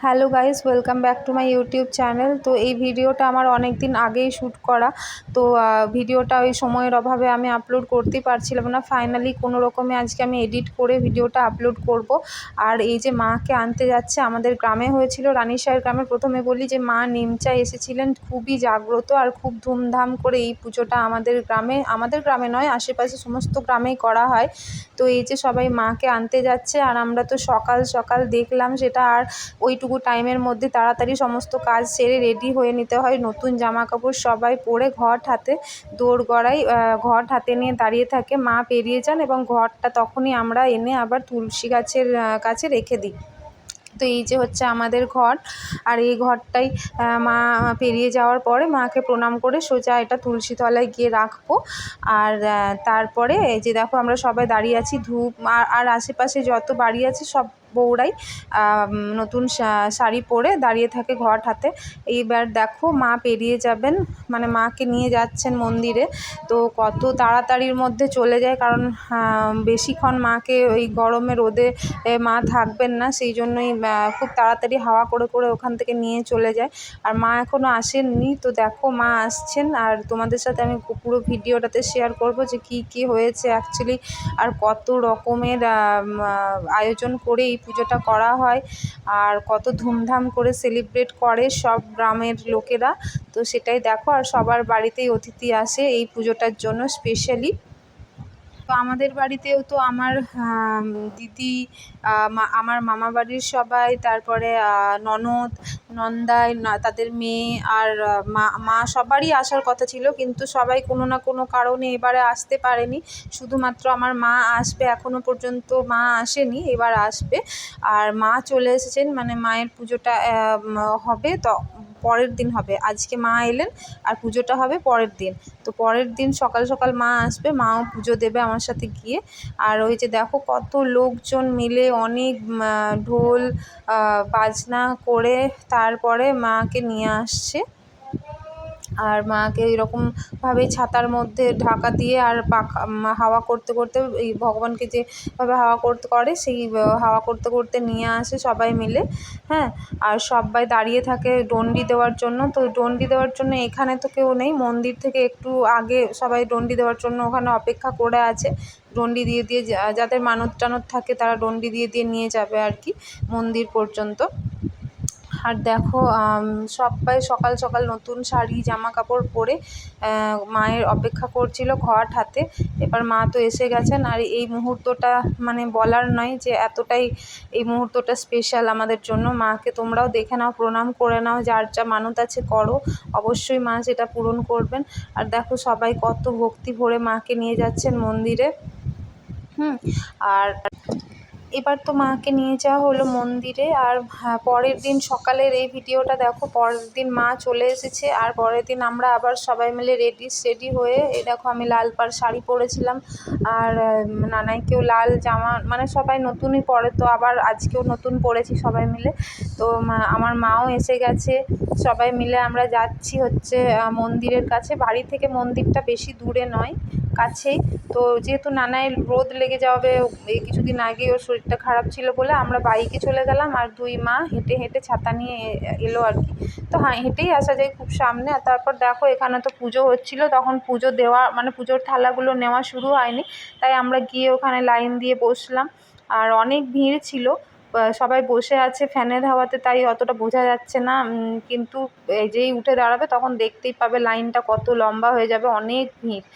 Hello guys, welcome back to my YouTube channel. তো এই ভিডিওটা আমার অনেক দিন আগেই শ্যুট করা। তো ভিডিওটা ওই সময়ের অভাবে আমি আপলোড করতেই পারছিলাম না। ফাইনালি কোনো রকমে আজকে আমি এডিট করে ভিডিওটা আপলোড করব। আর এই যে মাকে আনতে যাচ্ছে, আমাদের গ্রামে হয়েছিল, রানীশাহের গ্রামে। প্রথমে বলি যে মা নিমচা এসেছিলেন, খুবই জাগ্রত আর খুব ধুমধাম করে এই পুজোটা আমাদের গ্রামে নয়, আশেপাশে সমস্ত গ্রামেই করা হয়। তো এই যে সবাই মাকে আনতে যাচ্ছে, আর আমরা তো সকাল সকাল দেখলাম সেটা। আর ওইটুকু টাইমের মধ্যে তাড়াতাড়ি সমস্ত কাজ সেরে রেডি হয়ে নিতে হয়, নতুন জামা কাপড় সবাই পরে ঘট হাতে দোরগড়ায় ঘট হাতে নিয়ে দাঁড়িয়ে থাকে। মা পেরিয়ে যান এবং ঘটটা তখনই আমরা এনে আবার তুলসী গাছের কাছে রেখে দিই। তো এই যে হচ্ছে আমাদের ঘর, আর এই ঘরটাই মা পেরিয়ে যাওয়ার পরে মাকে প্রণাম করে সোজা এটা তুলসী তলায় গিয়ে রাখবো। আর তারপরে এই যে দেখো আমরা সবাই দাঁড়িয়ে আছি, ধূপ আর আশেপাশে যত বাড়ি আছে সব বউরাই নতুন শাড়ি পরে দাঁড়িয়ে থাকে ঘট হাতে। এইবার দেখো মা পেরিয়ে যাবেন, মানে মাকে নিয়ে যাচ্ছেন মন্দিরে। তো কত তাড়াতাড়ির মধ্যে চলে যায়, কারণ বেশিক্ষণ মাকে ওই গরমে রোদে মা থাকবেন না, সেই জন্যই খুব তাড়াতাড়ি হাওয়া করে করে ওখান থেকে নিয়ে চলে যায়। আর মা এখনও আসেননি। তো দেখো মা আসছেন, আর তোমাদের সাথে আমি পুরো ভিডিওটাতে শেয়ার করব যে কী কী হয়েছে অ্যাকচুয়ালি, আর কত রকমের আয়োজন করে এই পুজোটা করা হয়, আর কত ধুমধাম করে সেলিব্রেট করে সব গ্রামের লোকেরা। তো সেটাই দেখো, আর সবার বাড়িতেই অতিথি আসে এই পুজোটার জন্য স্পেশালি। তো আমাদের বাড়িতেও তো আমার দিদি, আমার মামা বাড়ির সবাই, তারপরে ননদ, নন্দাই, তাদের মেয়ে, আর মা সবারই আসার কথা ছিল, কিন্তু সবাই কোনো না কোনো কারণে এবারে আসতে পারেনি। শুধুমাত্র আমার মা আসবে, এখনও পর্যন্ত মা আসেনি, এবার আসবে। আর মা চলে এসেছেন, মানে মায়ের পুজোটা হবে তো পরের দিন হবে। আজকে মা এলেন আর পুজোটা হবে পরের দিন। তো পরের দিন সকাল সকাল মা আসবে, মাও পুজো দেবে আমার সাথে গিয়ে। আর ওই যে দেখো কত লোকজন মিলে অনেক ঢোল বাজনা করে তারপরে মাকে নিয়ে আসছে। আর মাকে এরকমভাবে ছাতার মধ্যে ঢাকা দিয়ে আর পাখা হাওয়া করতে করতে, এই ভগবানকে যেভাবে হাওয়া করতে করে সেই হাওয়া করতে করতে নিয়ে আসে সবাই মিলে। হ্যাঁ, আর সবাই দাঁড়িয়ে থাকে ডন্ডি দেওয়ার জন্য। তো ডন্ডি দেওয়ার জন্য এখানে তো কেউ নেই, মন্দির থেকে একটু আগে সবাই ডন্ডি দেওয়ার জন্য ওখানে অপেক্ষা করে আছে। ডন্ডি দিয়ে দিয়ে যাদের মানত টানত থাকে তারা ডন্ডি দিয়ে দিয়ে নিয়ে যাবে আর কি মন্দির পর্যন্ত। আর দেখো সবাই সকাল সকাল নতুন শাড়ি জামা কাপড় পরে মায়ের অপেক্ষা করছিল ঘট হাতে। এবার মা তো এসে গেছেন, আর এই মুহূর্তটা মানে বলার নয় যে এতটাই এই মুহূর্তটা স্পেশাল আমাদের জন্য। মাকে তোমরাও দেখে নাও, প্রণাম করে নাও, যার যা মানত আছে করো, অবশ্যই মা সেটা পূরণ করবেন। আর দেখো সবাই কত ভক্তি ভরে মাকে নিয়ে যাচ্ছেন মন্দিরে। আর এবার তো মাকে নিয়ে যাওয়া হলো মন্দিরে। আর পরের দিন সকালের এই ভিডিওটা দেখো, পরের দিন মা চলে এসেছে, আর পরের দিন আমরা আবার সবাই মিলে রেডি হয়ে, এই দেখো আমি লাল পাড় শাড়ি পরেছিলাম, আর নানাইকেও লাল জামা, মানে সবাই নতুনই পরে, তো আবার আজকেও নতুন পরেছি সবাই মিলে। তো আমার মাও এসে গেছে, সবাই মিলে আমরা যাচ্ছি হচ্ছে মন্দিরের কাছে। বাড়ি থেকে মন্দিরটা বেশি দূরে নয়, কাছেই। তো যেহেতু নানাইয়ের রোদ লেগে যাবে, এই কিছুদিন আগে ওর শরীরটা খারাপ ছিল বলে আমরা বাইকে চলে গেলাম, আর দুই মা হেঁটে হেঁটে ছাতা নিয়ে এলো আর কি। তো হ্যাঁ, হেঁটেই আসা যায় খুব সামনে। আর তারপর দেখো এখানে তো পুজো হচ্ছিলো, তখন পুজো দেওয়া মানে পুজোর থালাগুলো নেওয়া শুরু হয়নি, তাই আমরা গিয়ে ওখানে লাইন দিয়ে বসলাম। আর অনেক ভিড় ছিল, সবাই বসে আছে ফ্যানের হাওয়াতে, তাই অতটা বোঝা যাচ্ছে না, কিন্তু যেই উঠে দাঁড়াবে তখন দেখতেই পাবে লাইনটা কত লম্বা হয়ে যাবে, অনেক ভিড়।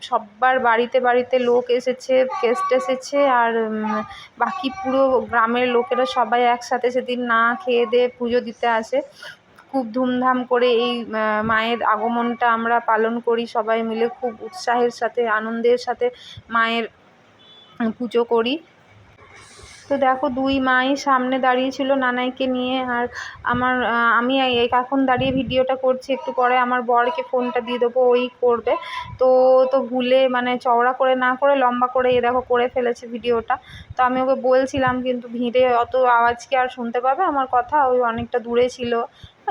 সব্বার বাড়িতে বাড়িতে লোক এসেছে, গেস্ট এসেছে, আর বাকি পুরো গ্রামের লোকেরা সবাই একসাথে সেদিন না খেয়ে দিয়ে পুজো দিতে আসে। খুব ধুমধাম করে এই মায়ের আগমনটা আমরা পালন করি সবাই মিলে, খুব উৎসাহের সাথে আনন্দের সাথে মায়ের পুজো করি। তো দেখো দুই মাই সামনে দাঁড়িয়ে ছিল নানাইকে নিয়ে, আর আমি এখন দাঁড়িয়ে ভিডিওটা করছি, একটু পরে আমার বরকে ফোনটা দিয়ে দেবো, ওই করবে। তো ভুলে মানে চওড়া করে না করে লম্বা করে দেখো করে ফেলেছে ভিডিওটা। তো আমি ওকে বলছিলাম, কিন্তু ভিড়ে অত আওয়াজ কি আর শুনতে পাবে আমার কথা, ওই অনেকটা দূরে ছিল।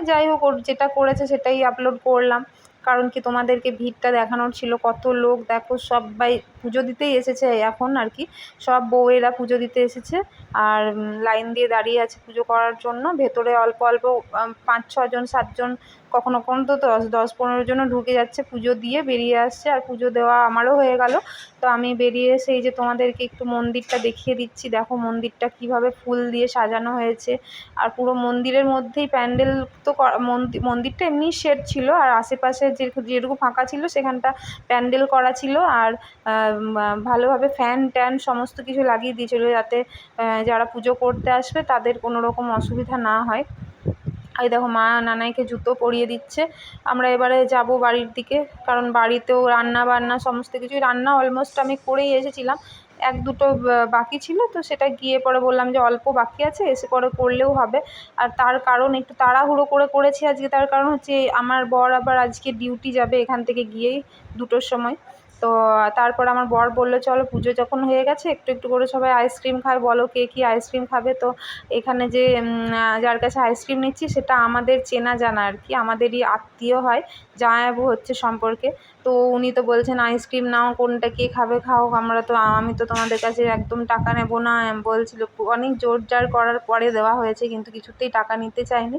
যাই হোক, ওর যেটা করেছে সেটাই আপলোড করলাম। কারণ কি তোমাদেরকে ভিড়টা দেখানোর ছিল, কত লোক দেখো সবাই পুজো দিতেই এসেছে এখন আর কি, সব বউয়েরা পুজো দিতে এসেছে আর লাইন দিয়ে দাঁড়িয়ে আছে পুজো করার জন্য। ভেতরে অল্প অল্প 5-6 জন 7 জন কখনো কখনো তো 10-15 জনও ঢুকে যাচ্ছে, পুজো দিয়ে বেরিয়ে আসছে। আর পুজো দেওয়া আমারও হয়ে গেল। তো আমি বেরিয়ে এসে এই যে তোমাদেরকে একটু মন্দিরটা দেখিয়ে দিচ্ছি। দেখো মন্দিরটা কীভাবে ফুল দিয়ে সাজানো হয়েছে, আর পুরো মন্দিরের মধ্যেই প্যান্ডেল তো মন্দিরটা এমনি শেড ছিল, আর আশেপাশে যেটুকু ফাঁকা ছিল সেখানটা প্যান্ডেল করা ছিল। আর ভালোভাবে ফ্যান ট্যান সমস্ত কিছু লাগিয়ে দিয়েছিল, যাতে যারা পুজো করতে আসবে তাদের কোনো রকম অসুবিধা না হয়। এই দেখো মা নানাইকে জুতো পরিয়ে দিচ্ছে। আমরা এবারে যাব বাড়ির দিকে, কারণ বাড়িতেও রান্না বান্না সমস্ত কিছুই, রান্না অলমোস্ট আমি করেই এসেছিলাম, 1-2টো বাকি ছিল, তো সেটা গিয়ে পরে বললাম যে অল্প বাকি আছে, এসে পরে করলেও হবে। আর তার কারণ একটু তাড়াহুড়ো করেছি আজকে, তার কারণ হচ্ছে আমার বর আবার আজকে ডিউটি যাবে এখান থেকে গিয়েই 2টোর সময়। তো তারপর আমার বর বললো চলো পুজো যখন হয়ে গেছে একটু একটু করে সবাই আইসক্রিম খায়, বলো কে কী আইসক্রিম খাবে। তো এখানে যে যার কাছে আইসক্রিম নিচ্ছি সেটা আমাদের চেনা জানা আর কি, আমাদেরই আত্মীয় হয়, জামাইবাবু হচ্ছে সম্পর্কে। তো উনি তো বলছেন আইসক্রিম নাও, কোনটা কে খাবে খাও, আমি তো তোমাদের কাছে একদম টাকা নেবো না বলছিল। অনেক জোর জার করার পরে দেওয়া হয়েছে, কিন্তু কিছুতেই টাকা নিতে চায়নি।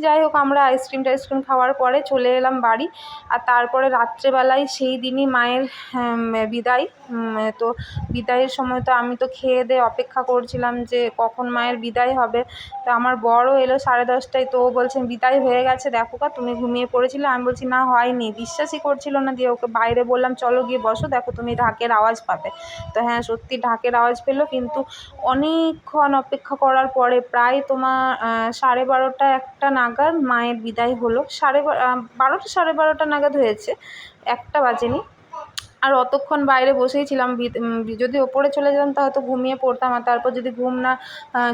যাই হোক আমরা আইসক্রিম টাইসক্রিম খাওয়ার পরে চলে এলাম বাড়ি। আর তারপরে রাত্রেবেলায় সেই দিনই মায়ের বিদায়। তো বিদায়ের সময় তো আমি তো খেয়ে দেয়ে অপেক্ষা করছিলাম যে কখন মায়ের বিদায় হবে। তো আমার বরও এলো 10:30টায়, তো ও বলছেন বিদায় হয়ে গেছে দেখো কা, তুমি ঘুমিয়ে পড়েছিলে। আমি বলছি না হয়নি, বিশ্বাসই করছিল না। দিয়ে ওকে বাইরে বললাম চলো গিয়ে বসো, দেখো তুমি ঢাকের আওয়াজ পাবে। তো হ্যাঁ সত্যি ঢাকের আওয়াজ পেলো, কিন্তু অনেকক্ষণ অপেক্ষা করার পরে প্রায় তোমার 12:30-1টা নাগাদ মায়ের বিদায় হলো। 12:30 12:30 নাগাদ হয়েছে, 1টা বাজেনি। আর অতক্ষণ বাইরে বসেই ছিলাম, যদি ওপরে চলে যেতাম তা হয়তো ঘুমিয়ে পড়তাম, আর তারপর যদি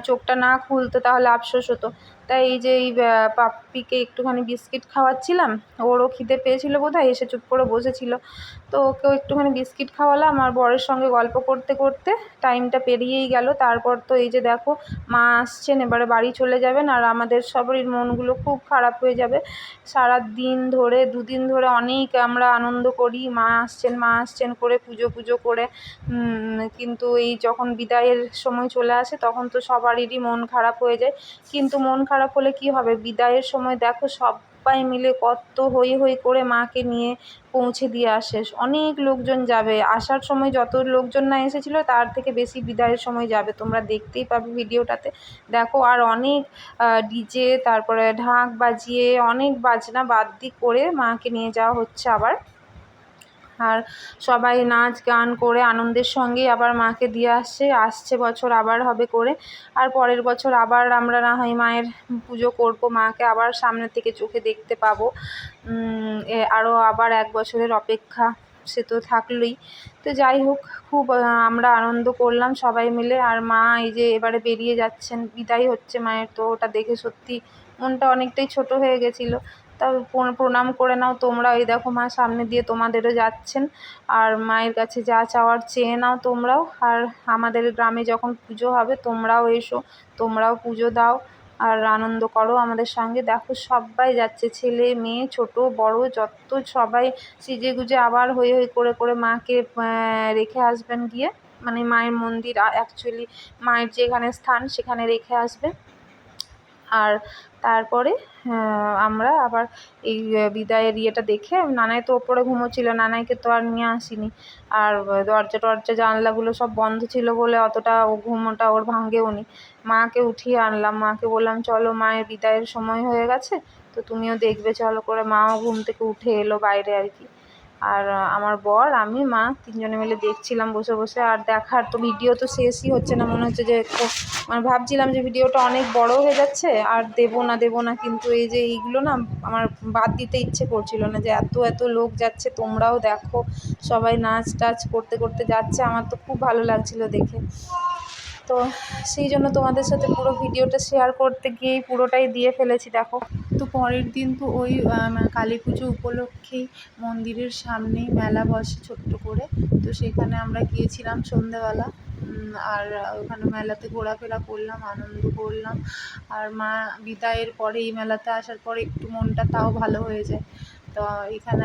চোখটা না খুলতো তাহলে আফসোস হতো। তাই এই যে এই পাপ্পিকে একটুখানি বিস্কিট খাওয়াচ্ছিলাম, ওরও খিদে পেয়েছিল বোধহয়, এসে চুপ করে বসেছিল। তো ওকেও একটুখানি বিস্কিট খাওয়ালাম, আর বরের সঙ্গে গল্প করতে করতে টাইমটা পেরিয়েই গেল। তারপর তো এই যে দেখো মা আসছেন, এবারে বাড়ি চলে যাবেন, আর আমাদের সবারই মনগুলো খুব খারাপ হয়ে যাবে। সারা দিন ধরে 2 দিন ধরে অনেক আমরা আনন্দ করি, মা আসছেন করে পুজো করে, কিন্তু এই যখন বিদায়ের সময় চলে আসে তখন তো সবারই মন খারাপ হয়ে যায়। কিন্তু মন খারাপ হলে কি হবে, বিদায়ের সময় দেখো সবাই মিলে কত হই হই করে মাকে নিয়ে পৌঁছে দিয়ে আসে। অনেক লোকজন যাবে, আসার সময় যত লোকজন না এসেছিলো তার থেকে বেশি বিদায়ের সময় যাবে, তোমরা দেখতেই পাবে ভিডিওটাতে দেখো। আর অনেক ডিজে, তারপরে ঢাক বাজিয়ে অনেক বাজনা বাদ্যি করে মাকে নিয়ে যাওয়া হচ্ছে আবার। আর সবাই নাচ গান করে আনন্দের সঙ্গেই আবার মাকে দিয়ে আসছে বছর আবার হবে করে। আর পরের বছর আবার আমরা না হয় মায়ের পুজো করবো, মাকে আবার সামনে থেকে চোখে দেখতে পাবো। আরও আবার 1 বছরের অপেক্ষা, সে তো থাকলোই। তো যাই হোক খুব আমরা আনন্দ করলাম সবাই মিলে। আর মা এই যে এবারে বেরিয়ে যাচ্ছেন, বিদায় হচ্ছে মায়ের, তো ওটা দেখে সত্যি মনটা অনেকটাই ছোট হয়ে গেছিলো। তাও প্রণাম করে নাও তোমরা, এই দেখো মা সামনে দিয়ে তোমাদেরও যাচ্ছেন, আর মায়ের কাছে যা চাওয়ার চেয়ে নাও তোমরাও। আর আমাদের গ্রামে যখন পুজো হবে তোমরাও এসো, তোমরাও পুজো দাও আর আনন্দ করো আমাদের সঙ্গে। দেখো সবাই যাচ্ছে, ছেলে মেয়ে ছোট বড় যত সবাই সেজেগুজে আবার হই হই করে মাকে রেখে আসবেন গিয়ে, মানে মায়ের মন্দির অ্যাকচুয়ালি মায়ের যেখানে স্থান সেখানে রেখে আসবে। আর তারপরে আমরা আবার এই বিদায়ের ইয়েটা দেখে, নানাই তো ওপরে ঘুমোচ্ছিল, নানাইকে তো আর নিয়ে আসিনি। আর দরজা টরজা জানলাগুলো সব বন্ধ ছিল বলে অতটা ঘুমোটা ওর ভাঙেও নি। মাকে উঠিয়ে আনলাম, মাকে বললাম চলো মায়ের বিদায়ের সময় হয়ে গেছে, তো তুমিও দেখবে চলো করে। মাও ঘুম থেকে উঠে এলো বাইরে আর কি। আর আমার বর আমি মা 3জনে মিলে দেখছিলাম বসে বসে। আর দেখার তো ভিডিও তো শেষই হচ্ছে না, মনে হচ্ছে যে মানে ভাবছিলাম যে ভিডিওটা অনেক বড় হয়ে যাচ্ছে আর দেবো না, কিন্তু এই যে এইগুলো না আমার বাদ দিতে ইচ্ছে করছিল না, যে এত লোক যাচ্ছে, তোমরাও দেখো সবাই নাচ টাচ করতে করতে যাচ্ছে, আমার তো খুব ভালো লাগছিল দেখে। তো সেই জন্য তোমাদের সাথে পুরো ভিডিওটা শেয়ার করতে গিয়েই পুরোটাই দিয়ে ফেলেছি দেখো। তো পরের দিন তো ওই কালী পুজো উপলক্ষেই মন্দিরের সামনেই মেলা বসে ছোট্ট করে, তো সেখানে আমরা গিয়েছিলাম সন্ধেবেলা। আর ওখানে মেলাতে ঘোরাফেরা করলাম, আনন্দ করলাম। আর মা বিদায়ের পরে এই মেলাতে আসার পরে একটু মনটা তাও ভালো হয়ে যায়। তো এখানে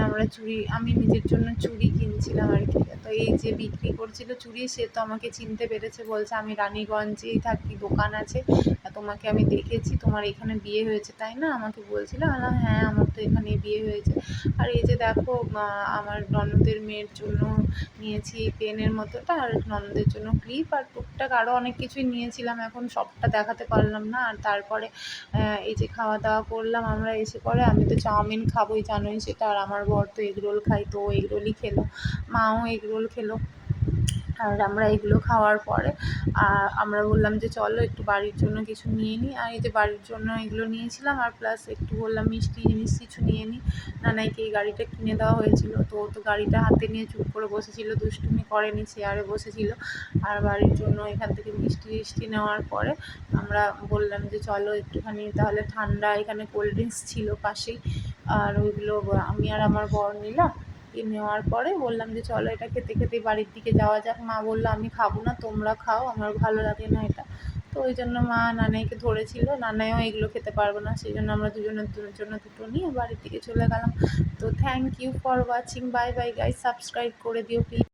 আমি নিজের জন্য চুড়ি কিনছিলাম আর কি। তো এই যে বিক্রি করছিল চুড়ি, সে তো আমাকে চিনতে পেরেছে, বলছে আমি রানীগঞ্জেই থাকি, দোকান আছে, তোমাকে আমি দেখেছি, তোমার এখানে বিয়ে হয়েছে তাই না, আমাকে বলছিল। বললাম হ্যাঁ আমার তো এখানেই বিয়ে হয়েছে। আর এই যে দেখো আমার ননদের মেয়ের জন্য নিয়েছি পেনের মতোটা, আর ননদের জন্য ক্লিপ, আর টুকটাক আরও অনেক কিছুই নিয়েছিলাম, এখন সবটা দেখাতে পারলাম না। আর তারপরে এই যে খাওয়া দাওয়া করলাম আমরা, এসে পরে আমি তো চাউমিন খাবোই জানোই সেটা, আর আমার বর তো এগরোল খাই, তো এগরোলই খেলো, মাও এগরোল খেলো। আর আমরা এগুলো খাওয়ার পরে আমরা বললাম যে চলো একটু বাড়ির জন্য কিছু নিয়ে নিই। আর এই যে বাড়ির জন্য এগুলো নিয়েছিলাম, আর প্লাস একটু বললাম মিষ্টি জিনিস কিছু নিয়ে নিই। নানাইকে এই গাড়িটা কিনে দেওয়া হয়েছিল, তো ও তো গাড়িটা হাতে নিয়ে চুপ করে বসেছিল, দুষ্টুমি করেনি, চেয়ারে বসেছিল। আর বাড়ির জন্য এখান থেকে মিষ্টি নেওয়ার পরে আমরা বললাম যে চলো একটুখানি তাহলে ঠান্ডা, এখানে কোল্ড ড্রিঙ্কস ছিল পাশেই, আর ওইগুলো আমি আর আমার বর নিলাম। নেওয়ার পরে বললাম যে চলো এটা খেতে খেতেই বাড়ির দিকে যাওয়া যাক। মা বললো আমি খাবো না, তোমরা খাও, আমার ভালো লাগে না এটা। তো ওই জন্য মা নানাইকে ধরেছিল, নানাইও এগুলো খেতে পারবে না, সেই জন্য আমরা দুজনের জন্য দুটো নিয়ে বাড়ির দিকে চলে গেলাম। তো thank you for watching, bye bye guys, subscribe করে দিও প্লিজ।